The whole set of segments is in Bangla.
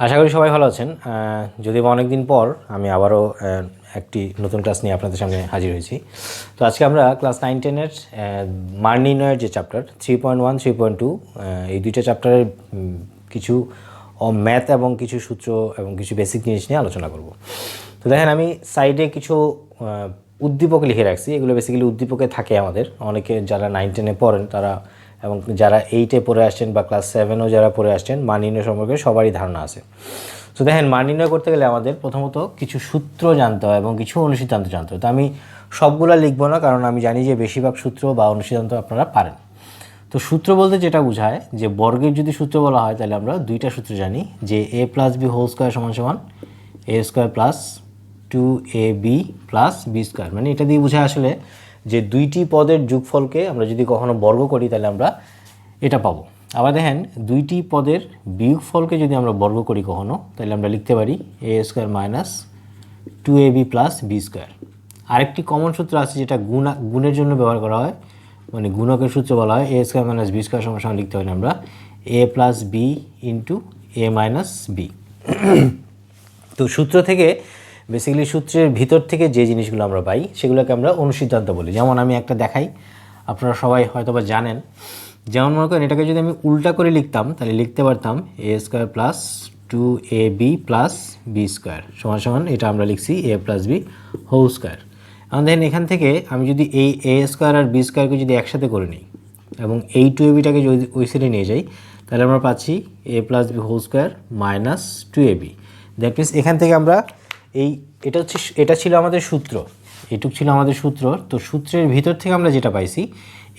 আশা করি সবাই ভালো আছেন। যদিও বা অনেকদিন পর আমি আবারও একটি নতুন ক্লাস নিয়ে আপনাদের সামনে হাজির হয়েছি। তো আজকে আমরা ক্লাস 9-10-এর মান নির্ণয়ের যে চ্যাপ্টার 3.1 3.2 এই দুইটা চ্যাপ্টারের কিছু ম্যাথ এবং কিছু সূত্র এবং কিছু বেসিক জিনিস নিয়ে আলোচনা করব। তো দেখেন, আমি সাইডে কিছু উদ্দীপক লিখে রাখছি। এগুলো বেসিক্যালি উদ্দীপকে থাকে আমাদের অনেকে যারা 9-10-এ পড়েন তারা, এবং যারা 8-এ পড়ে আসছেন বা ক্লাস 7-ও যারা পড়ে আসছেন, মান নির্ণয় সম্পর্কে সবারই ধারণা আছে। তো দেখেন, মান নির্ণয় করতে গেলে আমাদের প্রথমত কিছু সূত্র জানতে হয় এবং কিছু অনুসিদ্ধান্ত জানতে হয়। তো আমি সবগুলো লিখবো না, কারণ আমি জানি যে বেশিরভাগ সূত্র বা অনুসিদ্ধান্ত আপনারা পারেন। তো সূত্র বলতে যেটা বোঝায় যে বর্গের যদি সূত্র বলা হয় তাহলে আমরা দুইটা সূত্র জানি, যে a plus B whole square সমান সমান a square plus 2ab plus B square. মানে এটা দিয়ে বোঝায় আসলে যে দুইটি পদের যোগফলকে আমরা যদি কখনো বর্গ করি তাহলে আমরা এটা পাবো। আবার দেখেন, দুইটি পদের বিয়োগফলকে যদি আমরা বর্গ করি কখনো, তাহলে আমরা লিখতে পারি a square minus 2ab plus B square. আরেকটি কমন সূত্র আছে যেটা গুণের জন্য ব্যবহার করা হয়, মানে গুণকের সূত্র বলা হয় a square minus B square সমান লিখতে পারি আমরা a plus b into a minus b. তো সূত্র থেকে বেসিক্যালি সূত্রের ভিতর থেকে যে জিনিসগুলো আমরা পাই সেগুলোকে আমরা অনুসিদ্ধান্ত বলি। যেমন আমি একটা দেখাই, আপনারা সবাই হয়তো বা জানেন। যেমন মনে করেন, এটাকে যদি আমি উল্টা করে লিখতাম তাহলে লিখতে পারতাম a square plus 2ab plus B square সমান সমান, এটা আমরা লিখছি a plus B whole square. এবং দেন এখান থেকে আমি যদি এই a স্কোয়ার আর বি স্কোয়ারকে যদি একসাথে করে নিই এবং এই 2abটাকে যদি ওই সাইডে নিয়ে যাই, তাহলে আমরা পাচ্ছি a plus B whole square minus 2ab। That means এখান থেকে আমরা এটা ছিল আমাদের সূত্র, এটুক ছিল আমাদের সূত্র। তো সূত্রের ভিতর থেকে আমরা যেটা পাইছি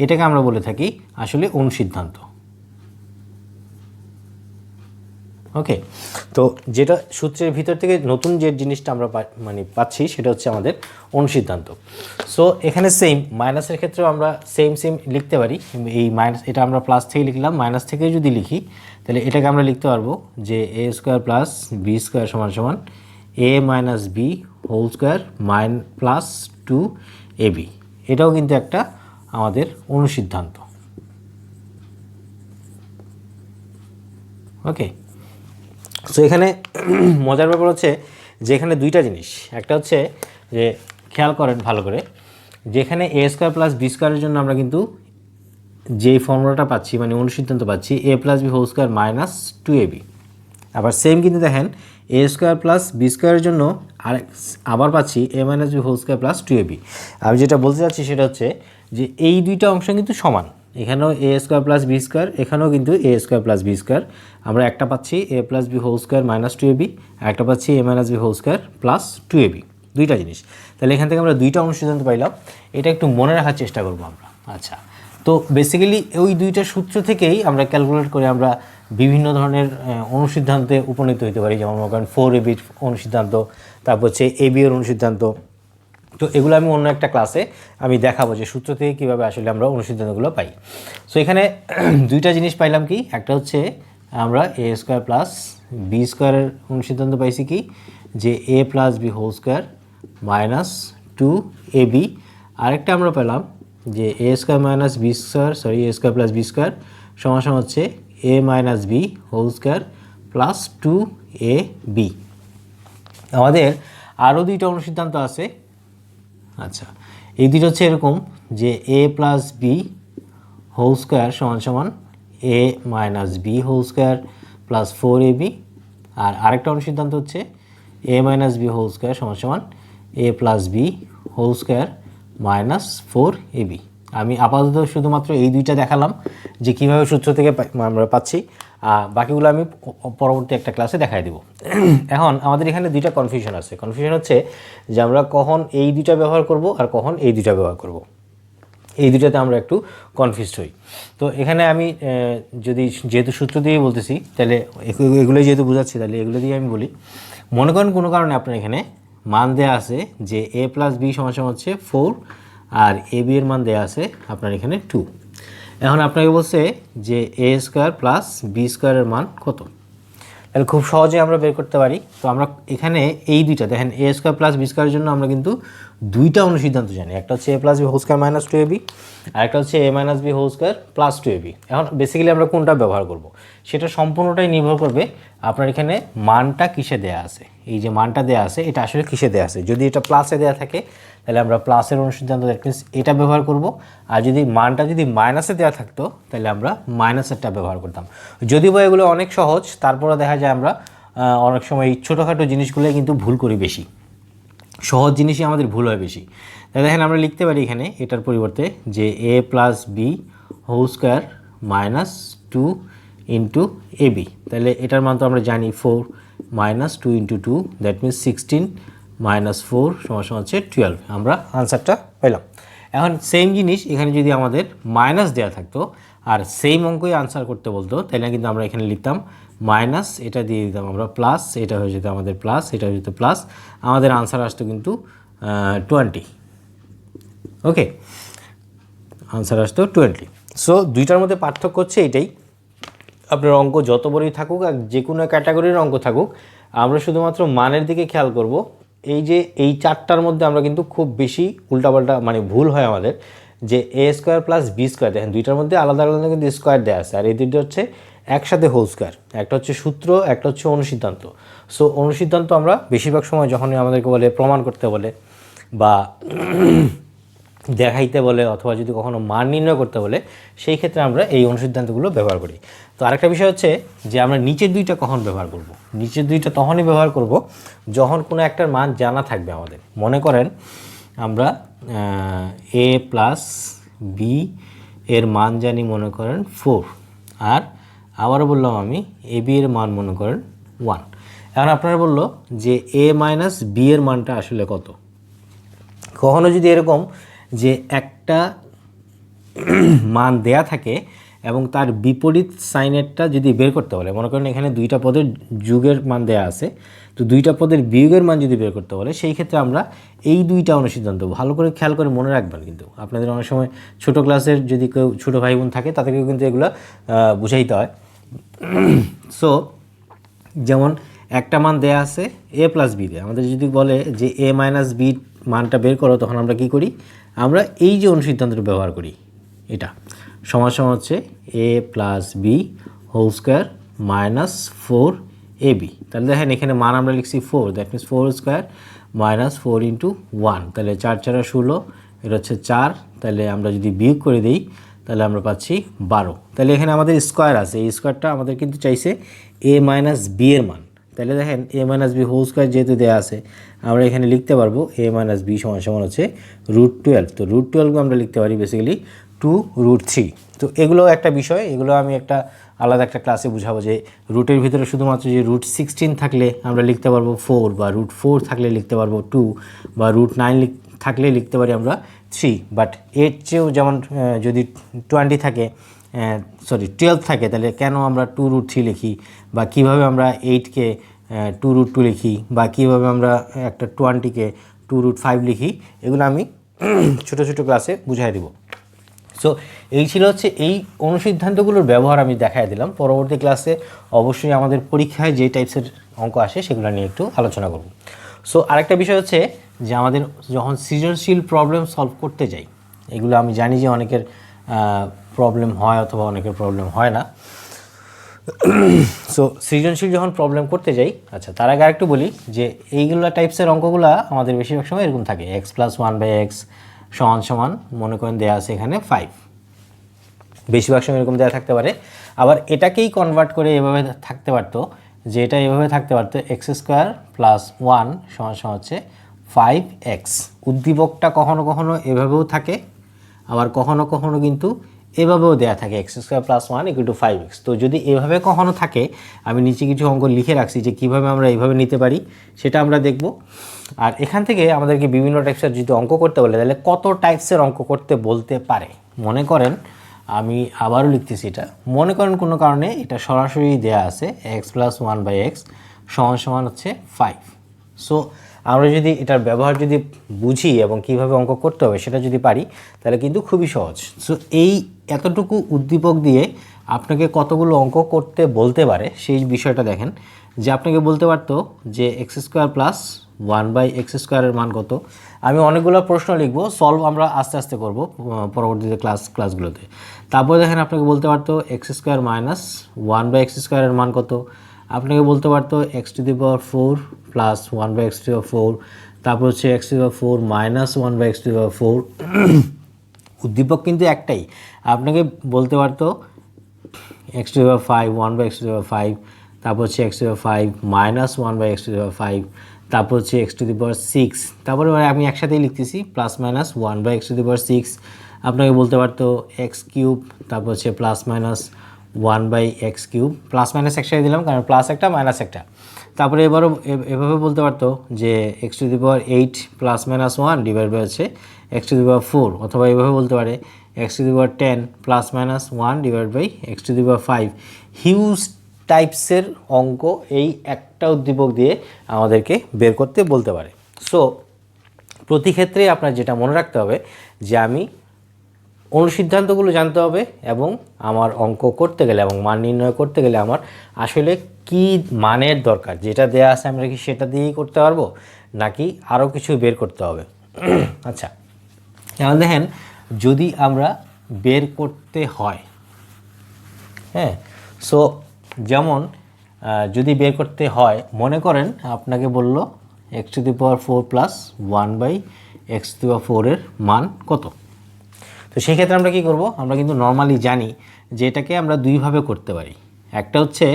এটাকে আমরা বলে থাকি আসলে অনুসিদ্ধান্ত। ওকে, তো যেটা সূত্রের ভিতর থেকে নতুন যে জিনিসটা আমরা পাচ্ছি সেটা হচ্ছে আমাদের অনুসিদ্ধান্ত। সো এখানে সেম মাইনাসের ক্ষেত্রেও আমরা সেম লিখতে পারি। এই মাইনাস, এটা আমরা প্লাস থেকে লিখলাম, মাইনাস থেকে যদি লিখি তাহলে এটাকে আমরা লিখতে পারবো যে a square plus B square সমান সমান a minus B whole square plus 2ab। এটাও কিন্তু একটা আমাদের অনুসিদ্ধান্ত। ওকে, সো এখানে মজার ব্যাপার হচ্ছে যে এখানে দুইটা জিনিস। একটা হচ্ছে যে খেয়াল করেন ভালো করে, যেখানে a স্কোয়ার প্লাস বি স্কোয়ারের জন্য আমরা কিন্তু যেই ফর্মুলাটা পাচ্ছি, মানে অনুসিদ্ধান্ত পাচ্ছি a plus B whole square minus 2ab। আবার সেম কিন্তু দেখেন a স্কোয়ার প্লাস বি স্কোয়ারের জন্য আবার পাচ্ছি a minus B whole square plus 2ab। আমি যেটা বলতে চাচ্ছি সেটা হচ্ছে যে এই দুইটা অংশ কিন্তু সমান। এখানেও a square plus B square, এখানেও কিন্তু a square plus B square. আমরা একটা পাচ্ছি a plus B whole square minus 2ab, আর একটা পাচ্ছি a minus B whole square plus 2ab। দুইটা জিনিস, তাহলে এখান থেকে আমরা দুইটা অনুসিদ্ধান্ত পাইলাম। এটা একটু মনে রাখার চেষ্টা করবো আমরা। আচ্ছা, তো বেসিক্যালি ওই দুইটা সূত্র থেকেই আমরা ক্যালকুলেট করে আমরা বিভিন্ন ধরনের অনুসিদ্ধান্তে উপনীত হতে পারি। যেমন মনে করেন 4ab অনুসিদ্ধান্ত, তারপর হচ্ছে ab এর অনুসিদ্ধান্ত। তো এগুলো আমি অন্য একটা ক্লাসে আমি দেখাবো যে সূত্র থেকে কীভাবে আসলে আমরা অনুসিদ্ধান্তগুলো পাই। সো এখানে দুইটা জিনিস পাইলাম কি, একটা হচ্ছে আমরা a স্কোয়ার প্লাস বি স্কোয়ারের অনুসিদ্ধান্ত পাইছি কি, যে a plus B whole square minus 2ab। আরেকটা আমরা পেলাম যে a square minus B square a square plus B square সমান সমান হচ্ছে a minus B whole square plus 2ab। আমাদের আরও দুইটা অনুসিদ্ধান্ত আছে। আচ্ছা, এই দুটো হচ্ছে এরকম যে a plus B whole square সমান সমান a minus B whole square plus 4ab। আর আরেকটা অনুসিদ্ধান্ত হচ্ছে a minus B whole square সমান সমান a plus B whole square minus 4ab। আমি আপাতত শুধুমাত্র এই দুইটা দেখালাম যে কীভাবে সূত্র থেকে আমরা পাচ্ছি। বাকিগুলো আমি পরবর্তী একটা ক্লাসে দেখাই দেব। এখন আমাদের এখানে দুইটা কনফিউশন আছে। কনফিউশন হচ্ছে যে আমরা কখন এই দুইটা ব্যবহার করব আর কখন এই দুইটা ব্যবহার করব। এই দুইটাতে আমরা একটু কনফিউজড হই। তো এখানে আমি যেহেতু সূত্র দিয়ে বলতেছি, তাহলে এগুলোই যেহেতু বোঝাচ্ছি তাহলে এগুলো দিয়ে আমি বলি। মনে করেন কোনো কারণে আপনার এখানে মান দেওয়া আছে যে a প্লাস বি সমান সমান হচ্ছে 4, আর ab এর মান দেওয়া আছে আপনার এখানে 2। এখন আপনাকে বলছে যে a স্কোয়ার প্লাস বি স্কোয়ারের মান কত। তাহলে খুব সহজে আমরা বের করতে পারি। তো আমরা এখানে এই দুইটা দেখেন এ স্কোয়ার প্লাস বি স্কোয়ারের জন্য আমরা কিন্তু দুইটা অনুসিদ্ধান্ত জানি, একটা হচ্ছে A plus B whole square minus two A B, আর একটা হচ্ছে A minus B whole square plus two A B. এখন বেসিক্যালি আমরা কোনটা ব্যবহার করব সেটা সম্পূর্ণটাই নির্ভর করবে আপনার এখানে মানটা কিসে দেয়া আছে। এই যে মানটা দেয়া আছে এটা আসলে কিসে দেয়া আছে, যদি এটা প্লাসে দেয়া থাকে তাহলে আমরা প্লাসের অনুসিদ্ধান্ত দ্যাট মিনস এটা ব্যবহার করব, আর যদি মানটা যদি মাইনাসে দেওয়া থাকতো তাহলে আমরা মাইনাসেরটা ব্যবহার করতাম। যদিও এগুলো অনেক সহজ, তারপরে দেখা যায় আমরা অনেক সময় এই ছোটোখাটো জিনিসগুলো কিন্তু ভুল করি বেশি, সহজ জিনিসই আমাদের ভুল হয় বেশি। তাহলে দেখেন আমরা লিখতে পারি এখানে এটার পরিবর্তে যে A plus B whole square minus two into A B, তাহলে এটার মান তো আমরা জানি 4 minus two into two that means 16 minus 4 সমান হচ্ছে 12। আমরা আনসারটা পেলাম। এখন সেম জিনিস এখানে যদি আমাদের মাইনাস দেওয়া থাকতো আর সেম অঙ্কই আনসার করতে বলতো তাহলে কিন্তু আমরা এখানে লিখতাম মাইনাস, এটা দিয়ে দিতাম আমরা প্লাস, এটা হয়ে যেত আমাদের প্লাস, এটা হয়ে যেত প্লাস, আমাদের আনসার আসতো কিন্তু 20। ওকে, আনসার আসতো 20। সো দুইটার মধ্যে পার্থক্য হচ্ছে এটাই, আপনার অঙ্ক যত বড়ই থাকুক আর যে কোনো ক্যাটাগরির অঙ্ক থাকুক আমরা শুধুমাত্র মানের দিকে খেয়াল করব। এই যে এই চারটার মধ্যে আমরা কিন্তু খুব বেশি উল্টাপাল্টা মানে ভুল হয় আমাদের, যে A square plus B square, দেখেন দুইটার মধ্যে আলাদা আলাদা কিন্তু স্কোয়ার দেওয়া আছে, আর এই দুইটা হচ্ছে একসাথে হোল স্কোয়ার, একটা হচ্ছে সূত্র একটা হচ্ছে অনুসিদ্ধান্ত। সো অনুসিদ্ধান্ত আমরা বেশিরভাগ সময় যখনই আমাদেরকে বলে প্রমাণ করতে বলে বা দেখাইতে বলে অথবা যদি কখনো মান নির্ণয় করতে বলে সেই ক্ষেত্রে আমরা এই অনুসিদ্ধান্তগুলো ব্যবহার করি। তো আরেকটা বিষয় হচ্ছে যে আমরা নিচের দুইটা কখন ব্যবহার করব, নিচের দুইটা তখনই ব্যবহার করব যখন কোনো একটার মান জানা থাকবে আমাদের। মনে করেন আমরা এ প্লাস বি এর মান জানি মনে করেন 4, আর আবারও বললাম আমি এ বি এর মান মনে করেন 1। এখন আপনারা বললো যে এ মাইনাস বি এর মানটা আসলে কত। কখনো যদি এরকম যে একটা মান দেয়া থাকে এবং তার বিপরীত সাইনেরটা যদি বের করতে বলে, মনে করেন এখানে দুইটা পদের যোগের মান দেয়া আছে, তো দুইটা পদের বিয়োগের মান যদি বের করতে বলে সেই ক্ষেত্রে আমরা এই দুইটা অনুসিদ্ধান্ত ভালো করে খেয়াল করে মনে রাখবেন। কিন্তু আপনাদের অনেক সময় ছোটো ক্লাসের যদি কেউ ছোটো ভাই বোন থাকে তাদেরকেও কিন্তু এগুলো বুঝাইতে হয়। সো যেমন একটা মান দেয়া আছে এ প্লাস বিতে, আমাদের যদি বলে যে এ মাইনাস বি মানটা বের করো তখন আমরা কি করি, আমরা এই যে অনুসিদ্ধান্তটা ব্যবহার করি, এটা সমান সমান হচ্ছে A plus B whole square minus 4 A B. তাহলে দেখেন এখানে মান আমরা লিখছি 4, that means 4 square minus 4 into 1, তাহলে 4 4 16, এটা হচ্ছে 4, তাহলে আমরা যদি বিয়োগ করে দিই তাহলে আমরা পাচ্ছি 12। তাহলে এখানে আমাদের স্কোয়ার আছে, এই স্কোয়ারটা আমাদের কিন্তু চাইছে এ মাইনাস বি এর মান। তাহলে দেখেন এ মাইনাস বি হোল স্কোয়ার যেহেতু দেওয়া আছে আমরা এখানে লিখতে পারবো এ মাইনাস বি সমান সমান হচ্ছে √12। তো √12 আমরা লিখতে পারি বেসিক্যালি 2√3। তো এগুলো একটা বিষয়, এগুলো আমি একটা আলাদা একটা ক্লাসে বুঝাবো যে রুটের ভিতরে শুধুমাত্র যে √16 থাকলে আমরা লিখতে পারবো 4, বা √4 থাকলে লিখতে পারবো 2, বা √9 থাকলে লিখতে পারি আমরা 3। বাট এর চেয়েও যেমন যদি 20 থাকে 12 থাকে তাহলে কেন আমরা 2√3 লিখি, বা কিভাবে আমরা 8কে 2√2 লিখি, বা কিভাবে আমরা একটা 20কে 2√5 লিখি, এগুলো আমি ছোটো ছোটো ক্লাসে বুঝাই দেব। সো এই ছিল হচ্ছে এই অনুসিদ্ধান্তগুলোর ব্যবহার আমি দেখাই দিলাম। পরবর্তী ক্লাসে অবশ্যই আমাদের পরীক্ষায় যে টাইপসের অঙ্ক আসে সেগুলো নিয়ে একটু আলোচনা করব। সো আরেকটা বিষয় হচ্ছে যে আমাদের যখন সৃজনশীল প্রবলেম সলভ করতে যাই, এগুলো আমি জানি যে অনেকের প্রবলেম হয় অথবা অনেকের প্রবলেম হয় না। সো সৃজনশীল যখন প্রবলেম করতে যাই, আচ্ছা তার আগে আরেকটু বলি যে এইগুলো টাইপসের অঙ্কগুলো আমাদের বেশিরভাগ সময় এরকম থাকে x + 1/x সমান সমান মনে করেন দেওয়া আছে এখানে 5, বেশিরভাগ সময় এরকম দেওয়া থাকতে পারে। আবার এটাকেই কনভার্ট করে এভাবে থাকতে পারতো যে এটা এভাবে থাকতে পারতো x² + 1 সমান সমান হচ্ছে 5x। উদ্দীপকটা কখনো কখনো এভাবেও থাকে, আবার কখনো কখনো কিন্তু এভাবেও দেয়া থাকে x² + 1 = 5x। তো যদি এভাবে কখনো থাকে, আমি নিচে কিছু অঙ্ক লিখে রাখছি যে কীভাবে আমরা এইভাবে নিতে পারি সেটা আমরা দেখব। আর এখান থেকে আমাদেরকে বিভিন্ন টাইপসের যদি অঙ্ক করতে বলে তাহলে কত টাইপসের অঙ্ক করতে বলতে পারে। মনে করেন আমি আবারও লিখতেছি, এটা মনে করেন কোনো কারণে এটা সরাসরি দেয়া আছে x + 1/x সমান সমান হচ্ছে 5। সো আমরা যদি এটার ব্যবহার যদি বুঝি এবং কিভাবে অঙ্ক করতে হবে সেটা যদি পারি তাহলে কিন্তু খুবই সহজ। সো এই এতটুকু উদ্দীপক দিয়ে আপনাকে কতগুলো অঙ্ক করতে বলতে পারে সেই বিষয়টা দেখেন। যে আপনাকে বলতে পারতো যে এক্স স্কোয়ার প্লাস 1/x স্কোয়ারের মান কত। আমি অনেকগুলো প্রশ্ন লিখব, সলভ আমরা আস্তে আস্তে করব পরবর্তীতে ক্লাসগুলোতে। তারপরে দেখেন আপনাকে বলতে পারতো এক্স স্কোয়ার মাইনাস 1/x স্কোয়ারের মান কত। আপনাকে বলতে পারতো x⁴ প্লাস 1/x⁴, তারপর হচ্ছে x⁴ মাইনাস 1/x⁴। উদ্দীপক কিন্তু একটাই। আপনাকে বলতে পারতো x⁵, 1/x⁵, তারপর হচ্ছে x⁵ মাইনাস 1/x⁵, তারপর হচ্ছে x⁶। তারপরে আমি একসাথেই লিখতেছি প্লাস মাইনাস 1/x⁶। আপনাকে বলতে পারতো x³, তারপর হচ্ছে plus minus 1/x³। Plus minus একসাথে দিলাম কারণ প্লাস একটা মাইনাস একটা। তারপরে এভাবে বলতে পারতো যে x⁸ plus minus 1 divide by হচ্ছে x⁴, অথবা এভাবে বলতে পারে x⁻10 plus minus 1 divide by x⁵। Huge টাইপসের অঙ্ক এই একটা উদ্দীপক দিয়ে আমাদেরকে বের করতে বলতে পারে। সো প্রতি ক্ষেত্রে আপনার যেটা মনে রাখতে হবে যে আমি অনুসিদ্ধান্তগুলো জানতে হবে, এবং আমার অঙ্ক করতে গেলে এবং মান নির্ণয় করতে গেলে আমার আসলে কি মানের দরকার, যেটা দেয়া আছে আমরা কি সেটা দিয়েই করতে পারবো নাকি আরও কিছু বের করতে হবে। আচ্ছা, এখন দেখেন যদি আমরা বের করতে হয়, হ্যাঁ, সো যেমন যদি বের করতে হয়, মনে করেন আপনাকে বলল x⁴ প্লাস 1/x⁴ এর মান কত। তো সেই ক্ষেত্রে আমরা কি করব, আমরা কিন্তু নর্মালি জানি যে এটাকে আমরা দুইভাবে করতে পারি। একটা হচ্ছে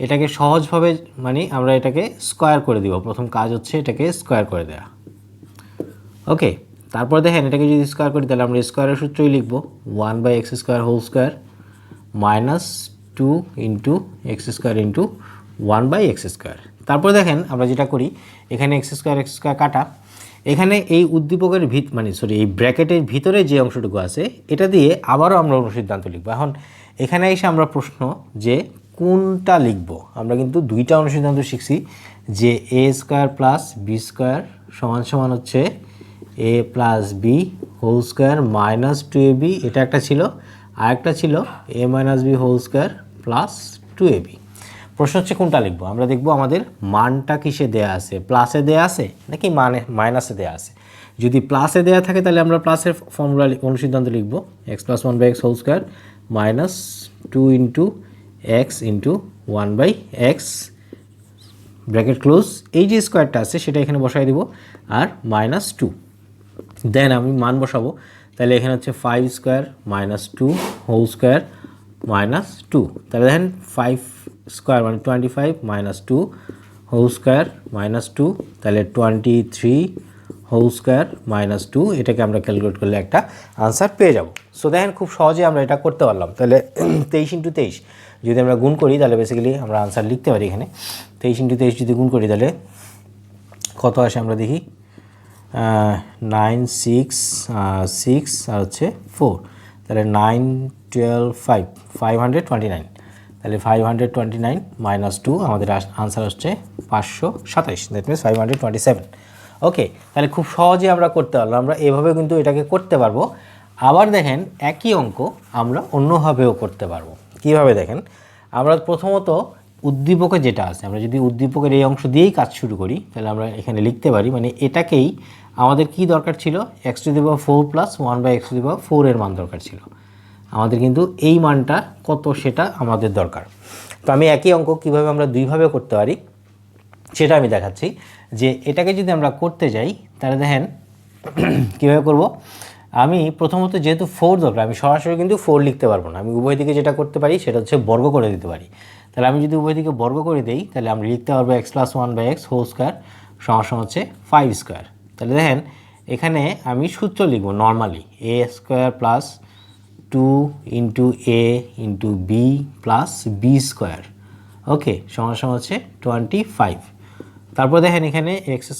এটাকে সহজভাবে, মানে আমরা এটাকে স্কোয়ার করে দিব। প্রথম কাজ হচ্ছে এটাকে স্কোয়ার করে দেওয়া। ওকে, তারপর দেখেন এটাকে যদি স্কোয়ার করি তাহলে আমরা স্কোয়ারের সূত্রই লিখব 1/x² minus 2 into x² into 1/x²। তারপর দেখেন আমরা যেটা করি, এখানে x² কাটা, এখানে এই উদ্দীপকের এই ব্র্যাকেটের ভিতরে যে অংশটুকু আছে এটা দিয়ে আবারও আমরা অনুসিদ্ধান্ত লিখব। এখন এখানে এসে আমরা প্রশ্ন যে কোনটা লিখব। আমরা কিন্তু দুইটা অনুসিদ্ধান্ত শিখছি, যে a² প্লাস b² সমান সমান হচ্ছে a plus B whole square minus 2ab, এটা একটা ছিল, আর একটা ছিল a minus B whole square plus 2ab। প্রশ্ন হচ্ছে কোনটা লিখবো। আমরা দেখবো আমাদের মানটা কিসে দেয়া আছে, প্লাসে দেয়া আছে নাকি মাইনাসে দেয়া আছে। যদি প্লাসে দেয়া থাকে তাহলে আমরা প্লাসের ফর্মুলা অনুসিদ্ধান্ত লিখব x plus 1/x whole square minus 2 into x into 1/x bracket close. এই যে স্কোয়ারটা আছে সেটা এখানে বসাই দিব, আর মাইনাস 2। দেন আমি মান বসাবো, তাহলে এখানে হচ্ছে 5² মাইনাস 2 হোল স্কোয়ার মাইনাস 2। তাহলে দেখেন 5² মানে 25 মাইনাস 2 হোল স্কোয়ার মাইনাস 2, তাহলে 23 হোল স্কোয়ার মাইনাস 2। এটাকে আমরা ক্যালকুলেট করলে একটা আনসার পেয়ে যাব। সো দেখেন খুব সহজে আমরা এটা করতে পারলাম। তাহলে 23 ইন্টু 23 যদি আমরা গুণ করি তাহলে বেসিক্যালি আমরা আনসার লিখতে পারি। এখানে 23 ইন্টু 23 যদি গুণ করি তাহলে কত আসে আমরা দেখি, 9 6 6 আর হচ্ছে 4, তাহলে 9 12 5 529। তাহলে 529 মাইনাস 2 আমাদের আনসার হচ্ছে 527, দ্যাট মিনস 527। ওকে, তাহলে খুব সহজে আমরা করতে পারলাম। আমরা এভাবে কিন্তু এটাকে করতে পারবো। আবার দেখেন একই অঙ্ক আমরা অন্যভাবেও করতে পারবো। কীভাবে দেখেন, আমরা প্রথমত উদ্দীপকে যেটা আছে, আমরা যদি উদ্দীপকের এই অংশ দিয়েই কাজ শুরু করি তাহলে আমরা এখানে লিখতে পারি, মানে এটাকেই আমাদের কি দরকার ছিল, x⁴ প্লাস 1/x⁴ এর মান দরকার ছিল আমাদের, কিন্তু এই মানটা কত সেটা আমাদের দরকার। তো আমি একই অঙ্ক কীভাবে আমরা দুইভাবে করতে পারি সেটা আমি দেখাচ্ছি। যে এটাকে যদি আমরা করতে যাই তাহলে দেখেন কীভাবে করব। আমি প্রথমত যেহেতু 4 দরকার, আমি সরাসরি কিন্তু 4 লিখতে পারবো না। আমি উভয় দিকে যেটা করতে পারি সেটা হচ্ছে বর্গ করে দিতে পারি। তাহলে আমি যদি উভয় দিকে বর্গ করে দিই তাহলে আমরা লিখতে পারবো x plus 1/x whole square সমান হচ্ছে 5²। তাহলে দেখেন এখানে আমি সূত্র লিখবো normally a² plus 2 into a into B plus b², okay, সমান হচ্ছে 25। তারপর দেখেন এখানে x²,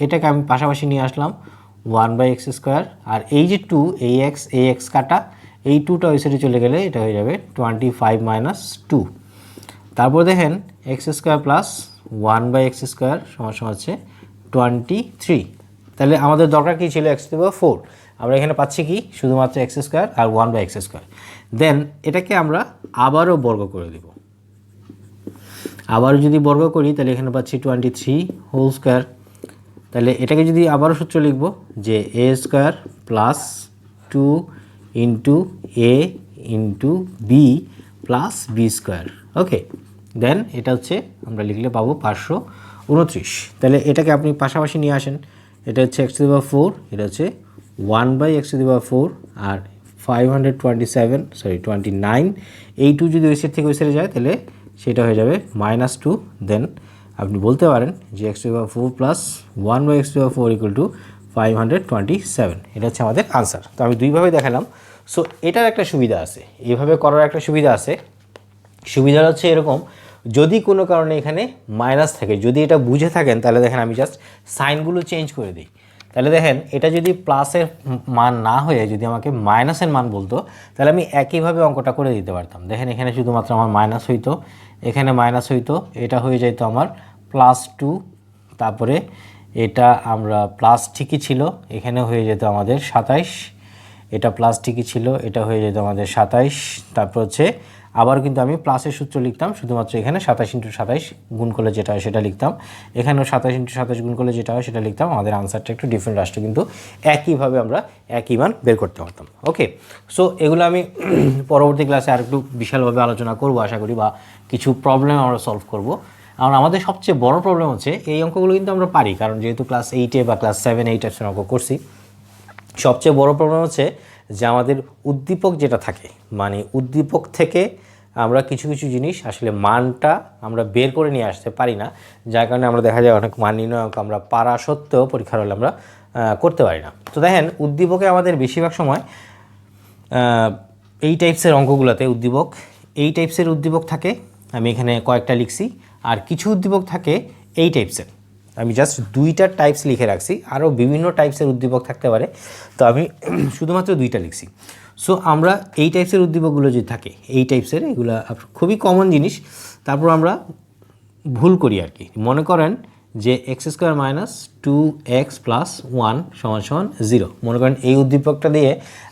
এটাকে আমি পাশাপাশি নিয়ে আসলাম 1/x², আর এই যে 2 এই x কাটা, এই 2টা ওই সাইডে চলে গেলে এটা হয়ে যাবে 25 মাইনাস 2। তারপর দেখেন x² প্লাস 1/x² সমান হচ্ছে 23। তাহলে আমাদের দরকার কী ছিল, x⁴। আমরা এখানে পাচ্ছি কি শুধুমাত্র x² আর 1/x²। দেন এটাকে আমরা আবারও বর্গ করে দেব। আবার যদি বর্গ করি তাহলে এখানে পাচ্ছি 23 হোল স্কোয়ার। তাহলে এটাকে যদি আবারও সূত্র লিখব যে A square plus 2 into A into B plus B square. Okay, then এটা হচ্ছে আমরা লিখলে পাবো 529। তাহলে এটাকে আপনি পাশাপাশি নিয়ে আসেন, এটা হচ্ছে এক্স টু দি পাওয়ার 4, এটা হচ্ছে 1/x টু দি পাওয়ার 4 আর 529, এই 2 যদি ওই সাইড থেকে ওই সাইডে যায় তাহলে সেটা হয়ে যাবে -2। দেন আপনি বলতে পারেন যে x two the power 4 plus 1/x to the power 4 equal to 527। এটা হচ্ছে আমাদের আনসার। তো আমি দুইভাবে দেখালাম। সো এটার একটা সুবিধা আছে, এইভাবে করার একটা সুবিধা আছে। সুবিধা হচ্ছে এরকম, যদি কোনো কারণে এখানে মাইনাস থাকে, যদি এটা বুঝে থাকেন তাহলে দেখেন আমি জাস্ট সাইনগুলো চেঞ্জ করে দিই। তাহলে দেখেন এটা যদি প্লাসের মান না হয়ে যদি আমাকে মাইনাসের মান বলতো তাহলে আমি একইভাবে অঙ্কটা করে দিতে পারতাম। দেখেন এখানে শুধুমাত্র আমার মাইনাস হইতো, এখানে মাইনাস হইতো, এটা হয়ে যেত আমার +2, তারপরে এটা আমরা প্লাস ঠিকই ছিল, এখানে হয়ে যেত আমাদের 27, এটা প্লাস ঠিকই ছিল, এটা হয়ে যেত আমাদের 27। তারপর হচ্ছে আবার কিন্তু আমি প্লাসের সূত্র লিখতাম, শুধুমাত্র এখানে 27 × 27 গুণ করলে যেটা হয় সেটা লিখতাম, এখানেও 27 × 27 গুণ করলে যেটা হয় সেটা লিখতাম। আমাদের আনসারটা একটু ডিফারেন্ট আসতো, কিন্তু একইভাবে আমরা একই মান বের করতে পারতাম। ওকে, সো এগুলো আমি পরবর্তী ক্লাসে আর একটু বিশালভাবে আলোচনা করব আশা করি, বা কিছু প্রবলেম আমরা সলভ করব। আর আমাদের সবচেয়ে বড় প্রবলেম হচ্ছে এই অঙ্কগুলো কিন্তু আমরা পারি, কারণ যেহেতু ক্লাস 8-এ বা ক্লাস 7-8 টাইপসের অঙ্ক করছি। সবচেয়ে বড় প্রবলেম হচ্ছে যে আমাদের উদ্দীপক যেটা থাকে, মানে উদ্দীপক থেকে আমরা কিছু কিছু জিনিস আসলে মানটা আমরা বের করে নিয়ে আসতে পারি না, যার কারণে আমরা দেখা যায় অনেক মান নির্ণয় অঙ্ক আমরা পারা সত্ত্বেও পরীক্ষার হলে আমরা করতে পারি না। তো দেখেন উদ্দীপকে আমাদের বেশিরভাগ সময় এই টাইপসের অঙ্কগুলোতে উদ্দীপক, এই টাইপসের উদ্দীপক থাকে, আমি এখানে কয়েকটা লিখছি, আর কিছু উদ্দীপক থাকে এই টাইপসের, আমি জাস্ট 2টা টাইপস লিখে রাখছি, আরও বিভিন্ন টাইপসের উদ্দীপক থাকতে পারে, তো আমি শুধুমাত্র 2টা লিখছি। সো আমরা এই টাইপসের উদ্দীপকগুলো যে থাকে এই টাইপসের, এগুলো খুবই কমন জিনিস। তারপর আমরা ভুল করি আর কি, মনে করেন যে x² - 2x + 1 = 0। মনে করেন এই উদ্দীপকটা দিয়ে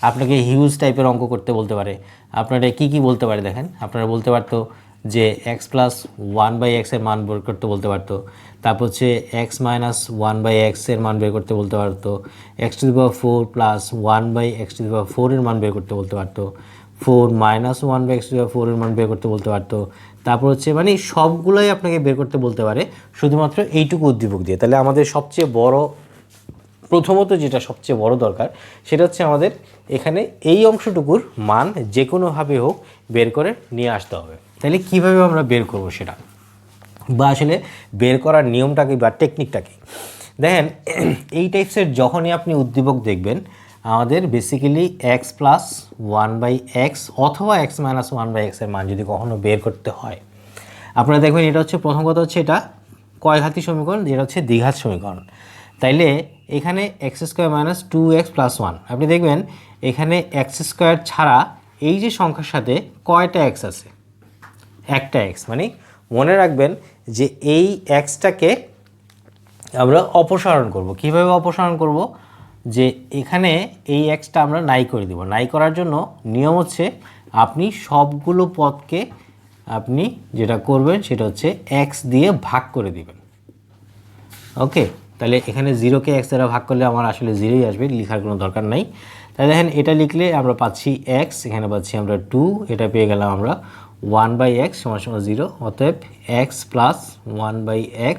আপনাকে হিউজ টাইপের অঙ্ক করতে বলতে পারে। আপনারা কি বলতে পারে দেখেন, আপনারা বলতে পারতো যে x + 1/x এর মান বের করতে বলতে পারতো, তারপর হচ্ছে x - 1/x এর মান বের করতে বলতে পারতো, x to the power 4 + 1/x to the power 4 এর মান বের করতে বলতে পারতো, 4 - 1/x টু দি পাওয়ার 4 এর মান বের করতে বলতে পারতো। তারপর হচ্ছে মানে সবগুলোই আপনাকে বের করতে বলতে পারে শুধুমাত্র এইটুকু উদ্দীপক দিয়ে। তাহলে আমাদের সবচেয়ে বড়, প্রথমত যেটা সবচেয়ে বড় দরকার সেটা হচ্ছে আমাদের এখানে এই অংশটুকুর মান যে কোনোভাবে হোক বের করে নিয়ে আসতে হবে। তাহলে কীভাবে আমরা বের করব সেটা, বা আসলে বের করার নিয়মটা কি বা টেকনিকটা কি? দেখেন এই টাইপসের যখনই আপনি উদ্দীপক দেখবেন, আমাদের বেসিক্যালি x + 1/x অথবা x - 1/x এর মান যদি কখনো বের করতে হয়, আপনারা দেখবেন এটা হচ্ছে প্রথম কথা হচ্ছে এটা কয় ঘাতি সমীকরণ, যেটা হচ্ছে দ্বিঘাত সমীকরণ। তাইলে এখানে x² - 2x + 1, আপনি দেখবেন এখানে x² ছাড়া এই যে সংখ্যার সাথে কয়টা x আছে? একটা x। মানে মনে রাখবেন যে এই xটাকে আমরা অপসারণ করব। কিভাবে অপসারণ করব? যে এখানে এই xটা আমরা নাই করে দিব। নাই করার জন্য নিয়ম হচ্ছে আপনি সবগুলো পদকে আপনি যেটা করবেন সেটা হচ্ছে x দিয়ে ভাগ করে দিবেন। ওকে, তাহলে এখানে 0কে x দ্বারা ভাগ করলে আমার আসলে 0ই আসবে, লেখার কোনো দরকার নাই। তাই দেখেন এটা লিখলে আমরা পাচ্ছি x, এখানে পাচ্ছি আমরা 2, এটা পেয়ে গেলাম আমরা 1/x = 0। অতএব x + 1/x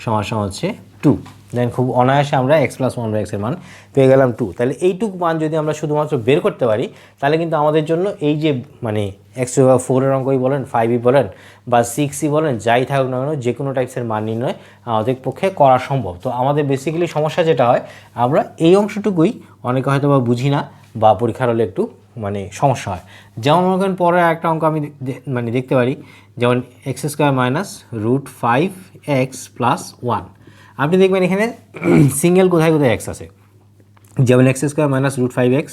= হচ্ছে 2। দেন খুব অনায়াসে আমরা x + 1/x এর মান পেয়ে গেলাম 2। তাহলে এইটুকু মান যদি আমরা শুধুমাত্র বের করতে পারি তাহলে কিন্তু আমাদের জন্য এই যে মানে x⁴ এর অঙ্কই বলেন, 5ই বলেন বা 6ই বলেন, যাই থাকুক না কেন যে কোনো টাইপসের মান নির্ণয় আমাদের পক্ষে করা সম্ভব। তো আমাদের বেসিক্যালি সমস্যা যেটা হয়, আমরা এই অংশটুকুই অনেকে হয়তো বা বুঝি না বা পরীক্ষার হলে একটু মানে সমস্যা হয়। যেমন মনে করেন পরে একটা অঙ্ক আমি মানে দেখতে পারি, যেমন x² - √5x + 1। আপনি দেখবেন এখানে সিঙ্গেল কোথায় কোথায় x আছে, যেমন x² - √5x।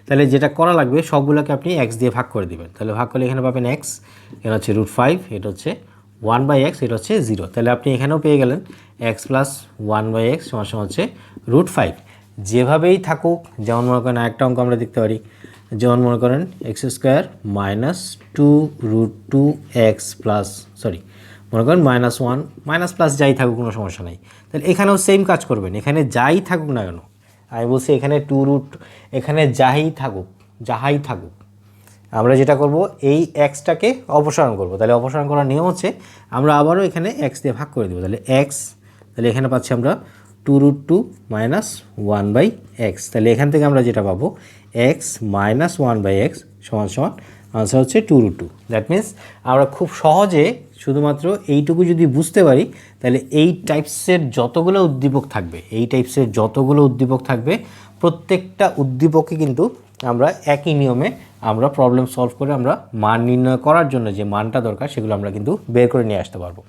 তাহলে যেটা করা লাগবে সবগুলোকে আপনি x দিয়ে ভাগ করে দিবেন। তাহলে ভাগ করলে এখানে পাবেন x, এটা হচ্ছে √5, এটা হচ্ছে 1/x, এটা হচ্ছে 0। তাহলে আপনি এখানেও পেয়ে গেলেন x + 1/x = হচ্ছে √5। যেভাবেই থাকুক, যেমন মনে করেন একটা অঙ্ক আমরা দেখতে পারি, যেমন মনে করেন x² - 2√2x মনে করেন -1 মাইনাস প্লাস যাই থাকুক কোনো সমস্যা নাই। তাহলে এখানেও সেম কাজ করবেন, এখানে যাই থাকুক না কেন, আমি বলছি এখানে 2√, এখানে যাহাই থাকুক আমরা যেটা করব এই এক্সটাকে অপসারণ করব। তাহলে অপসারণ করার নিয়ম হচ্ছে আমরা আবারও এখানে এক্স দিয়ে ভাগ করে দেবো। তাহলে এক্স, তাহলে এখানে পাচ্ছি আমরা 2√2 মাইনাস 1/x। তাহলে এখান থেকে আমরা যেটা পাবো এক্স মাইনাস 1/x সমান সমান আনসার হচ্ছে 2√2। দ্যাট মিনস আমরা খুব সহজে শুধুমাত্র এইটুকু যদি বুঝতে পারি, তাহলে এই টাইপসের যতগুলো উদ্দীপক থাকবে প্রত্যেকটা উদ্দীপকে কিন্তু আমরা একই নিয়মে আমরা প্রবলেম সলভ করে আমরা মান নির্ণয় করার জন্য যে মানটা দরকার সেগুলো আমরা কিন্তু বের করে নিয়ে আসতে পারবো।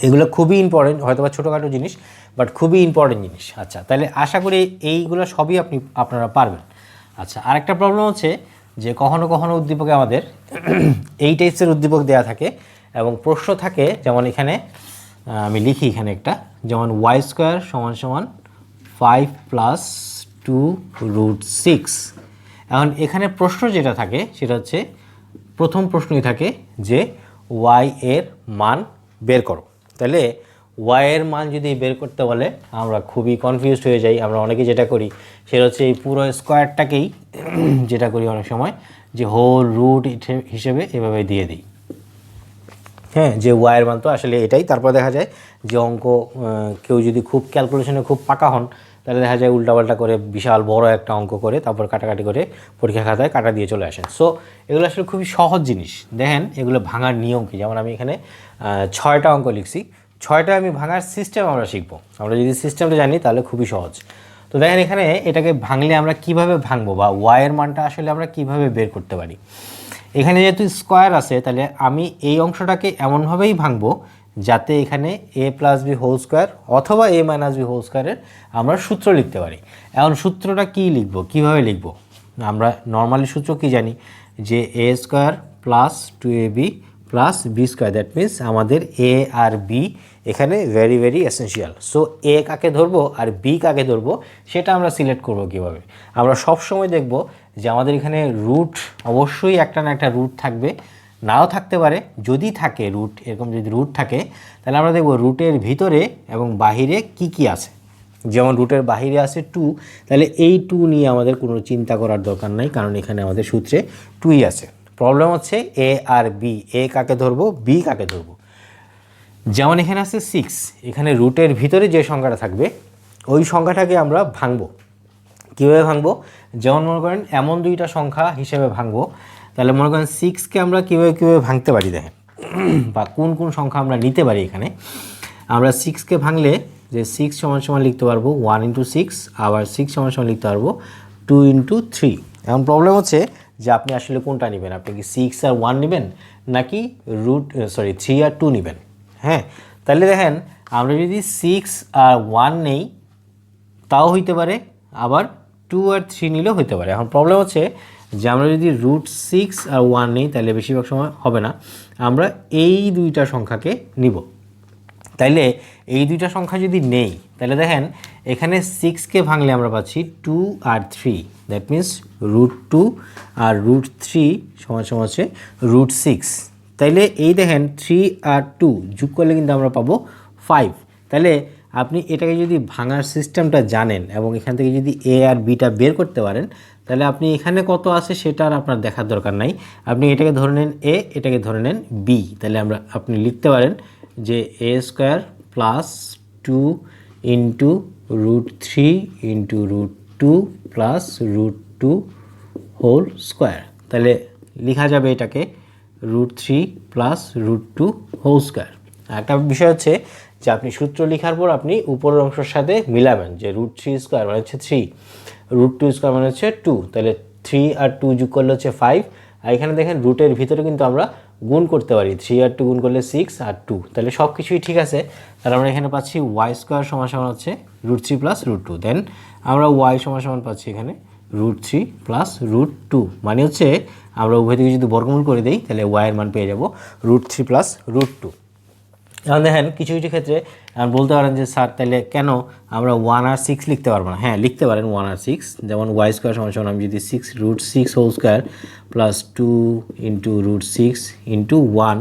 এগুলো খুবই ইম্পর্টেন্ট, হয়তো বা ছোটোখাটো জিনিস, বাট খুবই ইম্পর্টেন্ট জিনিস। আচ্ছা, তাহলে আশা করি এইগুলো সবই আপনারা পারবেন। আচ্ছা, আরেকটা প্রবলেম হচ্ছে যে কখনো কখনো উদ্দীপকে আমাদের এই টাইপসের উদ্দীপক দেওয়া থাকে এবং প্রশ্ন থাকে, যেমন এখানে আমি লিখি এখানে একটা, যেমন y² সমান সমান 5 + 2√6। এখন এখানে প্রশ্ন যেটা থাকে সেটা হচ্ছে প্রথম প্রশ্নই থাকে যে y এর মান বের করো। তাহলে y এর মান যদি বের করতে বলে আমরা খুবই কনফিউজড হয়ে যাই। আমরা অনেকে যেটা করি সেটা হচ্ছে এই পুরো স্কোয়ারটাকেই যেটা করি অনেক সময় যে হোল রুট হিসেবে এভাবে দিয়ে দিই, হ্যাঁ, যে y এর মান তো আসলে এটাই। তারপর দেখা যায় যে অঙ্ক কেউ যদি খুব ক্যালকুলেশনে খুব পাকা হন তাহলে দেখা যায় উল্টাপাল্টা করে বিশাল বড় একটা অঙ্ক করে তারপর কাটাকাটি করে পরীক্ষা খাতায় কাটা দিয়ে চলে আসেন। সো এগুলো আসলে খুবই সহজ জিনিস। দেখেন এগুলো ভাঙার নিয়ম কি, যেমন আমি এখানে 6টা অঙ্ক লিখছি, 6টা আমি ভাঙার সিস্টেম আমরা শিখবো। আমরা যদি সিস্টেমটা জানি তাহলে খুবই সহজ। তো দেখেন এখানে এটাকে ভাঙলে আমরা কিভাবে ভাঙবো বা y এর মানটা আসলে আমরা কিভাবে বের করতে পারি। এখানে যেহেতু স্কোয়ার আছে তাহলে আমি এই অংশটাকে এমনভাবেই ভাঙবো যাতে এখানে a + b হোল স্কোয়ার অথবা a - b হোল স্কোয়ারের আমরা সূত্র লিখতে পারি। এখন সূত্রটা কি লিখব, কিভাবে লিখব? আমরা নর্মালি সূত্র কি জানি যে a² + 2ab + b²। That means আমাদের a আর b এখানে very very essential. So a কাকে ধরবো আর b কাকে ধরবো সেটা আমরা সিলেক্ট করব কীভাবে। আমরা সব সময় দেখব যে আমাদের এখানে রুট অবশ্যই একটা না একটা রুট থাকবে, নাও থাকতে পারে। যদি থাকে রুট, এরকম যদি রুট থাকে তাহলে আমরা দেখব রুটের ভিতরে এবং বাহিরে কি কি আছে। যেমন রুটের বাহিরে আছে 2, তাহলে এই 2 নিয়ে আমাদের কোনো চিন্তা করার দরকার নাই, কারণ এখানে আমাদের সূত্রে 2ই আছে। প্রবলেম হচ্ছে a আর b, a কাকে ধরবো b কাকে ধরবো। যেমন এখানে আছে 6, এখানে রুটের ভিতরে যে সংখ্যাটা থাকবে ওই সংখ্যাটাকে আমরা ভাঙবো। কীভাবে ভাঙবো? যেমন মনে করেন এমন দুইটা সংখ্যা হিসেবে ভাঙবো। তাহলে মনে করেন 6কে আমরা কীভাবে ভাঙতে পারি দেখেন, বা কোন কোন সংখ্যা আমরা নিতে পারি। এখানে আমরা 6কে ভাঙলে যে 6 = লিখতে পারবো 1 × 6, আবার 6 = লিখতে পারবো 2 × 3। এখন প্রবলেম হচ্ছে যে আপনি আসলে কোনটা নেবেন, আপনি কি 6 আর 1 নেবেন নাকি 3 আর 2 নেবেন? হ্যাঁ, তাহলে দেখেন আমরা যদি 6 আর 1 নেই তাও হইতে পারে, আবার 2 আর 3 নিলেও হইতে পারে। এখন প্রবলেম হচ্ছে যে আমরা যদি √6 আর 1 নেই তাহলে বেশিরভাগ সময় হবে না, আমরা এই দুইটা সংখ্যাকে নিব। তাইলে এই দুইটা সংখ্যা যদি নেই তাহলে দেখেন এখানে 6কে ভাঙলে আমরা পাচ্ছি 2 আর 3। দ্যাট মিনস √2 আর √3 সমান হচ্ছে √6। তাইলে এই দেখেন 3 আর 2 যোগ করলে কিন্তু আমরা পাবো 5। তাহলে আপনি এটাকে যদি ভাঙার সিস্টেমটা জানেন এবং এখান থেকে যদি a আর bটা বের করতে পারেন তাহলে আপনি এখানে কত আছে সেটা আর আপনার দেখার দরকার নাই। আপনি এটাকে ধরে নেন a, এটাকে ধরে নেন b। তাহলে আপনি লিখতে পারেন যে a² + 2 × √3 × √2 + √2 হোল স্কোয়ার। তাহলে লেখা যাবে এটাকে √3 + √2 হোল স্কোয়ার। একটা বিষয় হচ্ছে যে আপনি সূত্র লেখার পর আপনি উপরের অংশের সাথে মিলাবেন যে √3² মানে হচ্ছে 3, √2² মানে হচ্ছে 2। তাহলে 3 আর 2 যোগ করলে হচ্ছে 5। আর এখানে দেখেন রুটের ভিতরে কিন্তু আমরা গুণ করতে পারি, 3 আর 2 গুণ করলে 6 আর 2। তাহলে সব কিছুই ঠিক আছে। তাহলে আমরা এখানে পাচ্ছি y² সমান হচ্ছে √3 + √2। দেন আমরা y সমান পাচ্ছি এখানে √3 + √2, মানে হচ্ছে আমরা উভয় দিকে যদি বর্গমূল করে দিই তাহলে y এর মান পেয়ে যাব √3 + √2। এখন দেখেন কিছু কিছু ক্ষেত্রে বলতে পারেন যে স্যার তাহলে কেন আমরা 1 আর 6 লিখতে পারবো না? হ্যাঁ, লিখতে পারেন 1 আর 6। যেমন y² সমান আমি যদি 6 √6 হোল স্কোয়ার + 2 × √6 × 1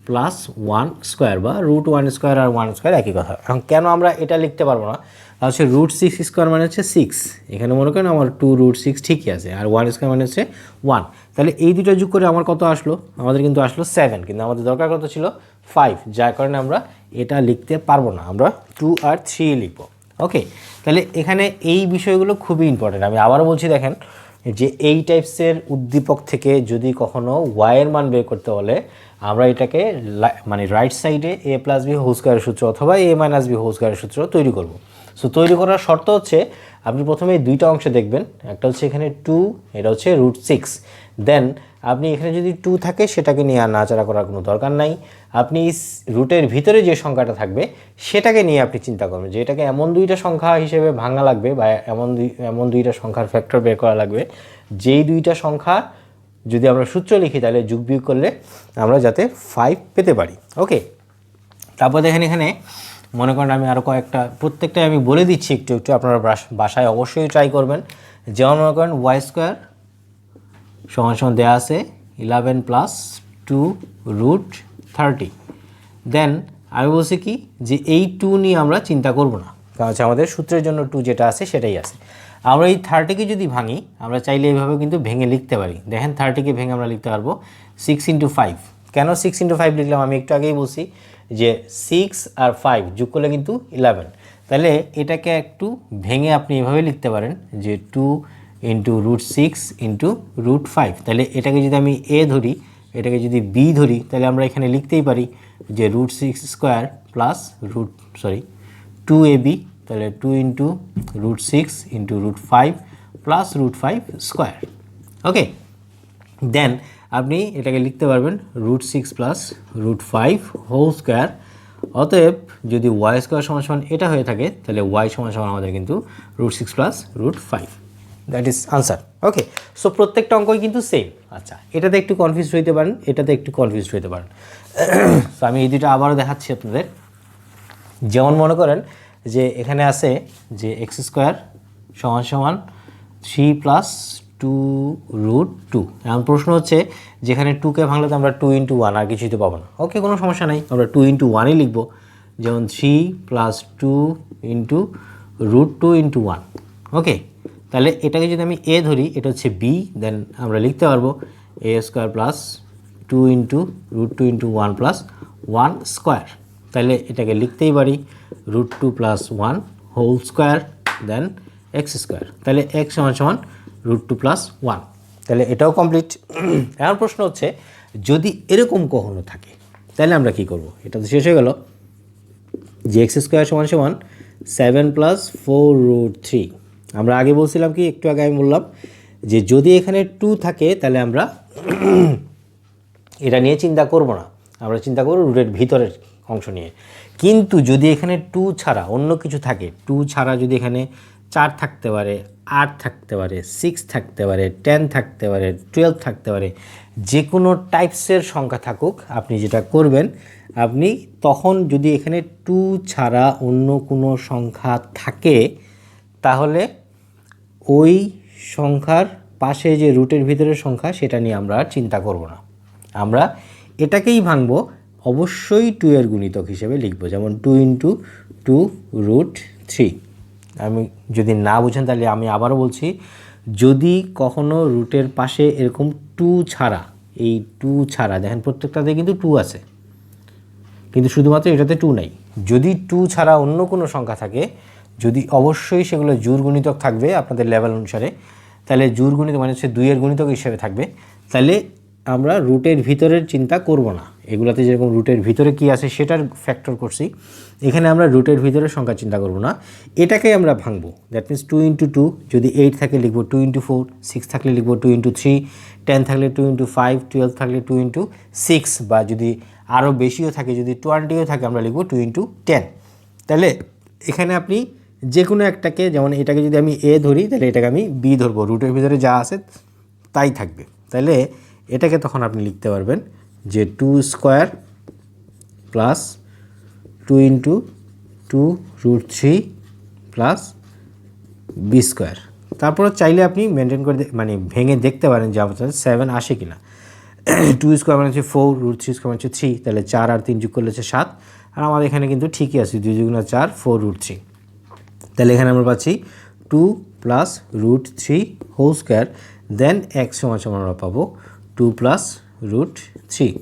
প্লাস 1 স্কোয়ার বা রুট 1 স্কোয়ার আর 1 স্কোয়ার একই কথা। এখন কেন আমরা এটা লিখতে পারবো না? হচ্ছে রুট 6 স্কোয়ার মানে হচ্ছে 6, এখানে মনে করেন আমার 2 রুট 6 ঠিকই আছে, আর 1 স্কোয়ার মানে হচ্ছে 1। তাহলে এই দুটো যোগ করে আমার কত আসলো? আমাদের কিন্তু আসলো 7, কিন্তু আমাদের দরকার কত ছিল? 5, যার কারণে আমরা এটা লিখতে পারবো না, আমরা 2 আর 3 লিখবো। ওকে, তাহলে এখানে এই বিষয়গুলো খুবই ইম্পর্টেন্ট। আমি আবারও বলছি, দেখেন যে এই টাইপসের উদ্দীপক থেকে যদি কখনো ওয়াইয়ের মান বের করতে বলে, আমরা এটাকে মানে রাইট সাইডে a প্লাস বি হোল স্কোয়ারের সূত্র অথবা a মাইনাস বি হোল স্কোয়ারের সূত্র তৈরি করব। সো তৈরি করার শর্ত হচ্ছে আপনি প্রথমে দুইটা অংশ দেখবেন, একটা হচ্ছে এখানে 2, এটা হচ্ছে রুট 6। দেন আপনি এখানে যদি 2 থাকে সেটাকে নিয়ে আর নাড়াচাড়া করার কোনো দরকার নাই। আপনি রুটের ভিতরে যে সংখ্যাটা থাকবে সেটাকে নিয়ে আপনি চিন্তা করবেন যে এটাকে এমন দুইটা সংখ্যা হিসেবে ভাঙা লাগবে বা এমন দুইটা সংখ্যার ফ্যাক্টর বের করা লাগবে যেই দুইটা সংখ্যা যদি আমরা সূত্র লিখি তাহলে যোগ বিয়োগ করলে আমরা যাতে 5 পেতে পারি। ওকে, তারপর দেখেন এখানে মনে করেন আমি আরও কয়েকটা, প্রত্যেকটাই আমি বলে দিচ্ছি একটু একটু, আপনারা বাসায় অবশ্যই ট্রাই করবেন। যেমন মনে করেন ওয়াই স্কোয়ার সমান সমান দেওয়া আছে 11 প্লাস 2 রুট 30। দেন আমি বলছি কি যে এই 2 নিয়ে আমরা চিন্তা করব না, কারণ হচ্ছে আমাদের সূত্রের জন্য 2 যেটা আছে সেটাই আছে। আমরা এই 30কে যদি ভাঙি, আমরা চাইলে এইভাবে কিন্তু ভেঙে লিখতে পারি। দেখেন 30কে ভেঙে আমরা লিখতে পারবো 6 ইন্টু 5। কেন 6 ইন্টু 5 লিখলাম? আমি একটু আগেই বলছি যে 6 আর 5 যোগ করলে কিন্তু 11। তাহলে এটাকে একটু ভেঙে আপনি এভাবে লিখতে পারেন যে 2 ইন্টু রুট 6 ইন্টু রুট 5। তাহলে এটাকে যদি আমি এ ধরি, এটাকে যদি বি ধরি, তাহলে আমরা এখানে লিখতেই পারি যে root 6 square plus two A B. তাহলে 2 into root 6 into root 5 plus root 5 square. Okay, then আপনি এটাকে লিখতে পারবেন root 6 plus root 5 whole square. অতএব যদি ওয়াই স্কোয়ার সমান সমান এটা হয়ে থাকে, তাহলে ওয়াই সমান সমান আমাদের কিন্তু root 6 plus root 5। That is answer. Okay, so প্রত্যেকটা অঙ্কই কিন্তু সেম। আচ্ছা, এটাতে একটু কনফিউজ হইতে পারেন, এটাতে একটু কনফিউজ হইতে পারেন। সো আমি এই দুটো আবারও দেখাচ্ছি আপনাদের। যেমন মনে করেন যে এখানে আছে যে এক্স স্কোয়ার সমান সমান 3 প্লাস 2 রুট 2। এমন প্রশ্ন হচ্ছে যেখানে 2কে ভাঙলে তো আমরা 2 ইন্টু 1, আর কিছুই তো পাবো না। ওকে, কোনো সমস্যা নাই, আমরা 2 ইন্টু 1ই লিখবো। যেমন 3 প্লাস 2 ইন্টু রুট 2 ইন্টু 1। ওকে, তাহলে এটাকে যদি আমি এ ধরি, এটা হচ্ছে বি, দেন আমরা লিখতে পারবো A square plus 2 into root 2 into 1 plus 1 square. তাহলে এটাকে লিখতেই পারি root 2 plus 1 whole square then X square. তাহলে এক্স সমান সমান রুট 2 প্লাস 1। তাহলে এটাও কমপ্লিট। এখন প্রশ্ন হচ্ছে যদি এরকম কখনো থাকে তাহলে আমরা কি করব? এটা তো শেষ হয়ে গেল যে এক্স স্কোয়ার সমান সমান 7 প্লাস 4 রুট 3। আমরা আগে বলছিলাম কি, একটু আগে আমি বললাম যে যদি এখানে 2 থাকে তাহলে আমরা এটা নিয়ে চিন্তা করব না, আমরা চিন্তা করব রুটের ভিতরের অংশ নিয়ে। কিন্তু যদি এখানে 2 ছাড়া অন্য কিছু থাকে, 2 ছাড়া যদি এখানে 4 থাকতে পারে, 8 থাকতে পারে, 6 থাকতে পারে, 10 থাকতে পারে, 12 থাকতে পারে, যে কোনো টাইপসের সংখ্যা থাকুক, আপনি যেটা করবেন, আপনি তখন যদি এখানে 2 ছাড়া অন্য কোনো সংখ্যা থাকে তাহলে ওই সংখ্যার পাশে যে রুটের ভিতরের সংখ্যা সেটা নিয়ে আমরা আর চিন্তা করব না, আমরা এটাকেই ভাঙবো, অবশ্যই 2 এর গুণিতক হিসেবে লিখব। যেমন 2 ইন্টু 2 রুট 3। আমি যদি না বুঝেন তাহলে আমি আবারও বলছি, যদি কখনো রুটের পাশে এরকম 2 ছাড়া, এই 2 ছাড়া, দেখেন প্রত্যেকটাতে কিন্তু 2 আছে, কিন্তু শুধুমাত্র এটাতে 2 নাই। যদি 2 ছাড়া অন্য কোনো সংখ্যা থাকে, যদি অবশ্যই সেগুলো জোড় গুণিতক থাকবে আপনাদের লেভেল অনুসারে, তাহলে জোড় গুণিতক মানে হচ্ছে 2 এর গুণিতক হিসেবে থাকবে, তাহলে আমরা রুটের ভিতরের চিন্তা করব না। এগুলাতে যেরকম রুটের ভিতরে কি আছে সেটার ফ্যাক্টর করছি, এখানে আমরা রুটের ভিতরের সংখ্যা চিন্তা করব না, এটাকেই আমরা ভাঙবো। দ্যাট মিনস 2 ইন্টু 2, যদি 8 থাকে লিখবো 2 ইন্টু 4, 6 থাকলে লিখবো 2 ইন্টু 3, 10 থাকলে 2 ইন্টু 5, 12 থাকলে 2 ইন্টু 6, বা যদি আরও বেশিও থাকে, যদি 20ও থাকে আমরা লিখবো 2 ইন্টু 10। তাহলে এখানে আপনি যে কোনো একটাকে, যেমন এটাকে যদি আমি এ ধরি তাহলে এটাকে আমি বি ধরবো, রুটের ভিতরে যা আছে তাই থাকবে। তাহলে এটাকে তখন আপনি লিখতে পারবেন যে 2 square plus 2 into 2 root 3 plus B square. তারপর চাইলে আপনি মেনটেন করে মানে ভেঙে দেখতে পারেন যে আপনার 7 আসে কিনা। 2 স্কোয়ার মানে হচ্ছে 4, √3 স্কোয়ার মানে হচ্ছে 3, তাহলে 4 আর 3 যোগ করলে হচ্ছে 7, আর আমাদের এখানে কিন্তু ঠিকই আছে 2 × 4 4√3, তাহলে এখানে আমরা পাচ্ছি 2 + √3 হোল স্কোয়ার, দেন x সমান আমরা পাবো 2 + √3।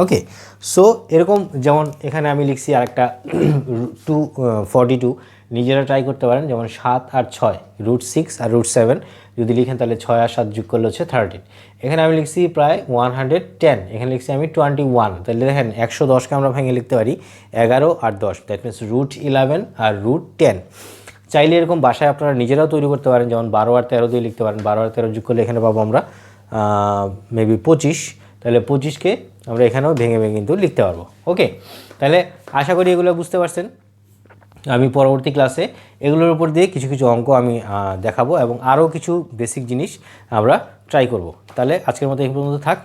ওকে, সো এরকম যেমন এখানে আমি লিখছি আরেকটা 242, নিজেরা ট্রাই করতে পারেন, যেমন 7 আর 6 √6 আর √7 যদি লিখেন তাহলে 6 আর 7 যোগ করলে হচ্ছে 13। এখানে আমি লিখছি প্রায় 110, এখানে লিখছি আমি 21, তাহলে দেখেন 110কে আমরা ভেঙে লিখতে পারি 11 আর 10, দ্যাট মিনস √11 আর √10। চাইলে এরকম বাসায় আপনারা নিজেরাও তৈরি করতে পারেন, যেমন 12 আর 13 দিয়ে লিখতে পারেন, 12 আর 13 যোগ করলে এখানে পাবো আমরা মেবি 25, তাহলে 25কে আমরা এখানেও ভেঙে ভেঙে কিন্তু লিখতে পারবো। ওকে, তাহলে আশা করি এগুলো বুঝতে পারছেন। আমি পরবর্তী ক্লাসে এগুলোর উপর দিয়ে কিছু কিছু অঙ্ক আমি দেখাবো এবং আরও কিছু বেসিক জিনিস আমরা ট্রাই করব। তাহলে আজকের মতো এই পর্যন্ত থাক।